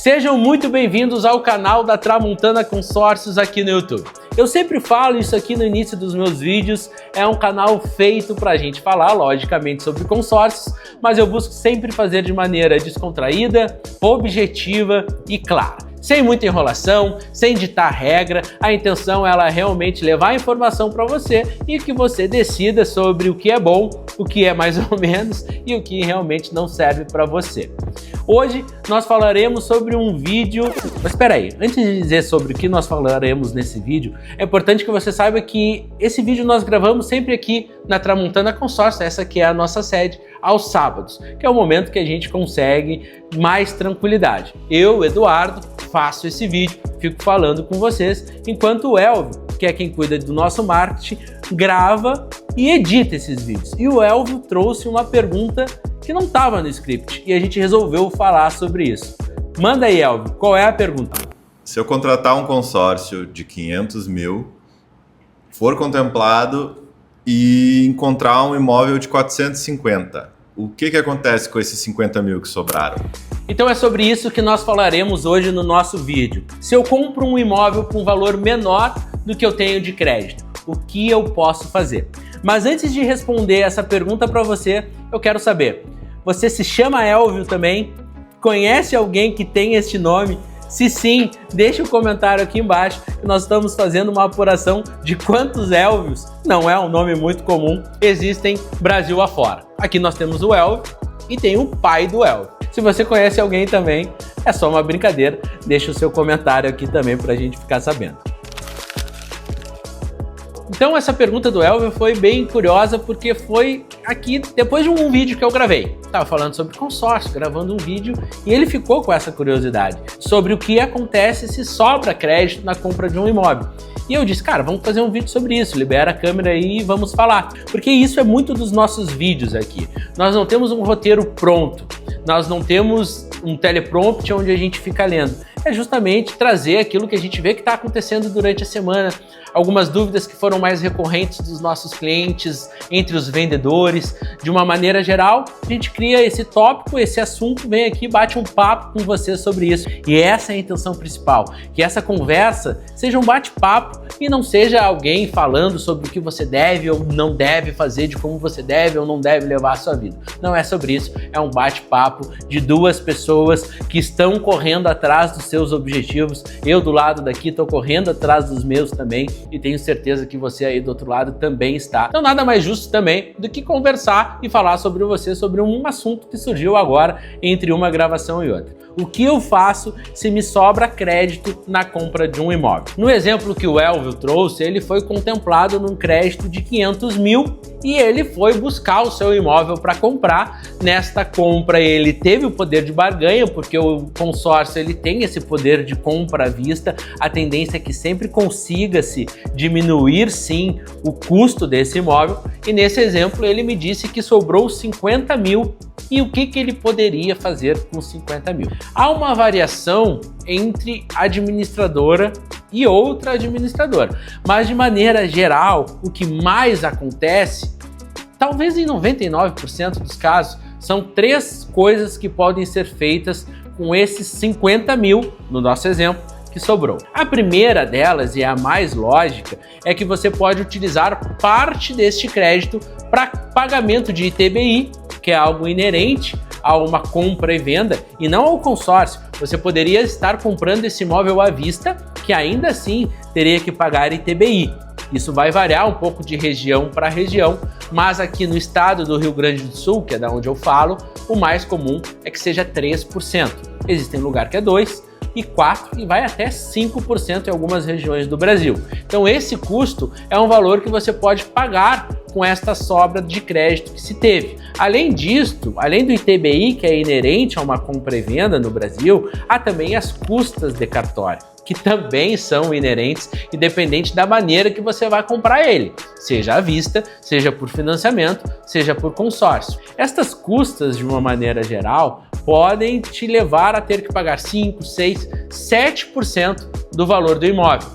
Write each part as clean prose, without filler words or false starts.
Sejam muito bem-vindos ao canal da Tramontana Consórcios aqui no YouTube. Eu sempre falo isso aqui no início dos meus vídeos, é um canal feito para a gente falar, logicamente, sobre consórcios, mas eu busco sempre fazer de maneira descontraída, objetiva e clara. Sem muita enrolação, sem ditar regra, a intenção é ela realmente levar a informação para você e que você decida sobre o que é bom, o que é mais ou menos e o que realmente não serve para você. Hoje nós falaremos sobre um vídeo... Mas espera aí, antes de dizer sobre o que nós falaremos nesse vídeo, é importante que você saiba que esse vídeo nós gravamos sempre aqui na Tramontana Consórcios, essa que é a nossa sede, aos sábados, que é o momento que a gente consegue mais tranquilidade. Eu, Eduardo, faço esse vídeo, fico falando com vocês, enquanto o Elvio, que é quem cuida do nosso marketing, grava e edita esses vídeos. E o Elvio trouxe uma pergunta que não estava no script e a gente resolveu falar sobre isso. Manda aí, Elvio, qual é a pergunta? Se eu contratar um consórcio de 500 mil, for contemplado e encontrar um imóvel de 450, o que acontece com esses 50 mil que sobraram? Então é sobre isso que nós falaremos hoje no nosso vídeo. Se eu compro um imóvel com valor menor do que eu tenho de crédito, o que eu posso fazer? Mas antes de responder essa pergunta para você, eu quero saber, você se chama Elvio também? Conhece alguém que tem este nome? Se sim, deixa um comentário aqui embaixo que nós estamos fazendo uma apuração de quantos Elvios, não é um nome muito comum, existem Brasil afora. Aqui nós temos o Elvio e tem o pai do Elvio. Se você conhece alguém também, é só uma brincadeira, deixa o seu comentário aqui também para a gente ficar sabendo. Então essa pergunta do Elvio foi bem curiosa porque foi aqui depois de um vídeo que eu gravei. Estava falando sobre consórcio, gravando um vídeo e ele ficou com essa curiosidade sobre o que acontece se sobra crédito na compra de um imóvel. E eu disse, cara, vamos fazer um vídeo sobre isso, libera a câmera aí e vamos falar. Porque isso é muito dos nossos vídeos aqui. Nós não temos um roteiro pronto, nós não temos um teleprompter onde a gente fica lendo. É justamente trazer aquilo que a gente vê que está acontecendo durante a semana, algumas dúvidas que foram mais recorrentes dos nossos clientes, entre os vendedores. De uma maneira geral, a gente cria esse tópico, esse assunto, vem aqui, bate um papo com você sobre isso. E essa é a intenção principal, que essa conversa seja um bate-papo e não seja alguém falando sobre o que você deve ou não deve fazer, de como você deve ou não deve levar a sua vida. Não é sobre isso, é um bate-papo de duas pessoas que estão correndo atrás dos seus objetivos. Eu do lado daqui estou correndo atrás dos meus também e tenho certeza que você aí do outro lado também está. Então nada mais justo também do que conversar e falar sobre você, sobre um assunto que surgiu agora entre uma gravação e outra. O que eu faço se me sobra crédito na compra de um imóvel? No exemplo que o Elvio trouxe, ele foi contemplado num crédito de 500 mil e ele foi buscar o seu imóvel para comprar. Nesta compra ele teve o poder de barganha, porque o consórcio ele tem esse poder de compra à vista. A tendência é que sempre consiga-se diminuir sim o custo desse imóvel e nesse exemplo ele me disse que sobrou 50 mil e o que ele poderia fazer com 50 mil. Há uma variação entre administradora e outra administradora, mas de maneira geral, o que mais acontece, talvez em 99% dos casos, são três coisas que podem ser feitas com esses 50 mil, no nosso exemplo, que sobrou. A primeira delas, e a mais lógica, é que você pode utilizar parte deste crédito para pagamento de ITBI, que é algo inerente a uma compra e venda e não ao consórcio. Você poderia estar comprando esse imóvel à vista, que ainda assim teria que pagar ITBI. Isso vai variar um pouco de região para região, mas aqui no estado do Rio Grande do Sul, que é da onde eu falo, o mais comum é que seja 3%. Existem lugar que é 2%, e 4% e vai até 5% em algumas regiões do Brasil. Então esse custo é um valor que você pode pagar com esta sobra de crédito que se teve. Além disto, além do ITBI, que é inerente a uma compra e venda no Brasil, há também as custas de cartório, que também são inerentes, independente da maneira que você vai comprar ele, seja à vista, seja por financiamento, seja por consórcio. Estas custas, de uma maneira geral, podem te levar a ter que pagar 5%, 6%, 7% do valor do imóvel.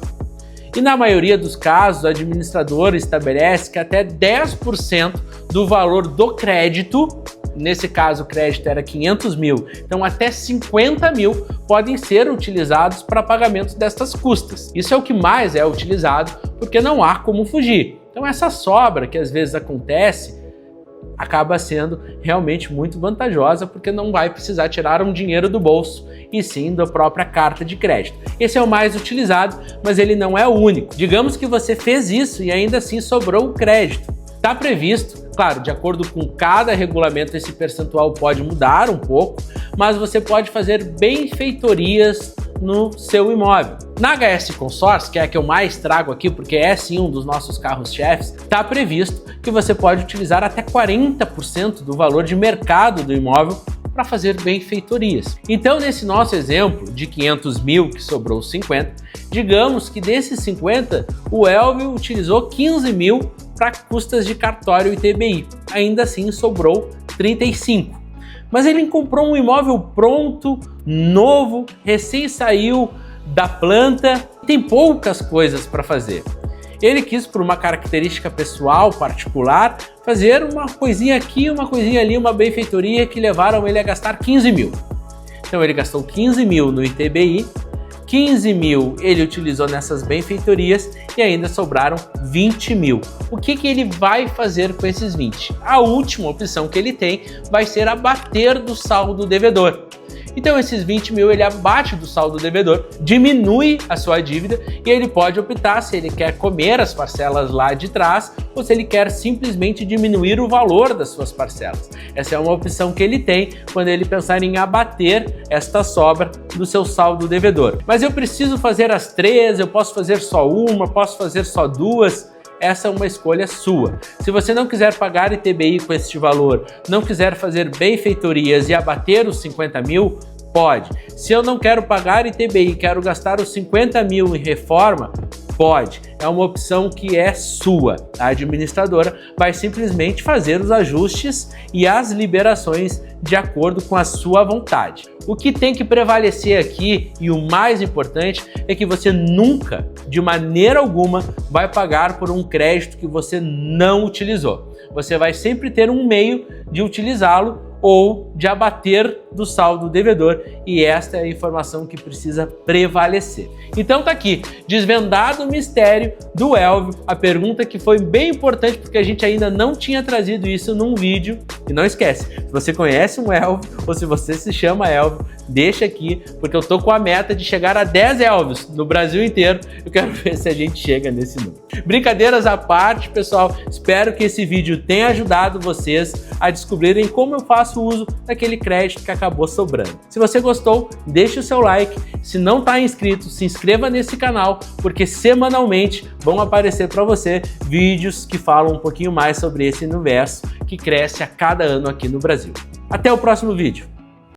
E na maioria dos casos, o administrador estabelece que até 10% do valor do crédito nesse caso o crédito era 500 mil, então até 50 mil podem ser utilizados para pagamento destas custas. Isso é o que mais é utilizado porque não há como fugir. Então essa sobra que às vezes acontece acaba sendo realmente muito vantajosa porque não vai precisar tirar um dinheiro do bolso e sim da própria carta de crédito. Esse é o mais utilizado, mas ele não é o único. Digamos que você fez isso e ainda assim sobrou o crédito. Está previsto, claro, de acordo com cada regulamento esse percentual pode mudar um pouco, mas você pode fazer benfeitorias no seu imóvel. Na HS Consórcio, que é a que eu mais trago aqui, porque é sim um dos nossos carros-chefes, está previsto que você pode utilizar até 40% do valor de mercado do imóvel para fazer benfeitorias. Então, nesse nosso exemplo de 500 mil, que sobrou 50, digamos que desses 50, o Elvio utilizou 15 mil para custas de cartório e TBI. Ainda assim, sobrou 35. Mas ele comprou um imóvel pronto, novo, recém saiu da planta, tem poucas coisas para fazer. Ele quis, por uma característica pessoal, particular, fazer uma coisinha aqui, uma coisinha ali, uma benfeitoria que levaram ele a gastar 15 mil. Então ele gastou 15 mil no ITBI, 15 mil ele utilizou nessas benfeitorias e ainda sobraram 20 mil. O que ele vai fazer com esses 20? A última opção que ele tem vai ser abater do saldo devedor. Então esses 20 mil ele abate do saldo devedor, diminui a sua dívida e ele pode optar se ele quer comer as parcelas lá de trás ou se ele quer simplesmente diminuir o valor das suas parcelas. Essa é uma opção que ele tem quando ele pensar em abater esta sobra do seu saldo devedor. Mas eu preciso fazer as 3, eu posso fazer só uma, posso fazer só 2. Essa é uma escolha sua. Se você não quiser pagar ITBI com este valor, não quiser fazer benfeitorias e abater os 50 mil, pode. Se eu não quero pagar ITBI, quero gastar os 50 mil em reforma, pode. É uma opção que é sua. A administradora vai simplesmente fazer os ajustes e as liberações de acordo com a sua vontade. O que tem que prevalecer aqui, e o mais importante, é que você nunca, de maneira alguma, vai pagar por um crédito que você não utilizou. Você vai sempre ter um meio de utilizá-lo ou de abater do saldo devedor, e esta é a informação que precisa prevalecer. Então tá aqui, desvendado o mistério do Elvio, a pergunta que foi bem importante porque a gente ainda não tinha trazido isso num vídeo. E não esquece, se você conhece um Elvio ou se você se chama Elvio, deixa aqui, porque eu tô com a meta de chegar a 10 Elvios no Brasil inteiro. Eu quero ver se a gente chega nesse número. Brincadeiras à parte, pessoal, espero que esse vídeo tenha ajudado vocês a descobrirem como eu faço uso daquele crédito que acabou sobrando. Se você gostou, deixe o seu like. Se não está inscrito, se inscreva nesse canal, porque semanalmente vão aparecer para você vídeos que falam um pouquinho mais sobre esse universo que cresce a cada ano aqui no Brasil. Até o próximo vídeo!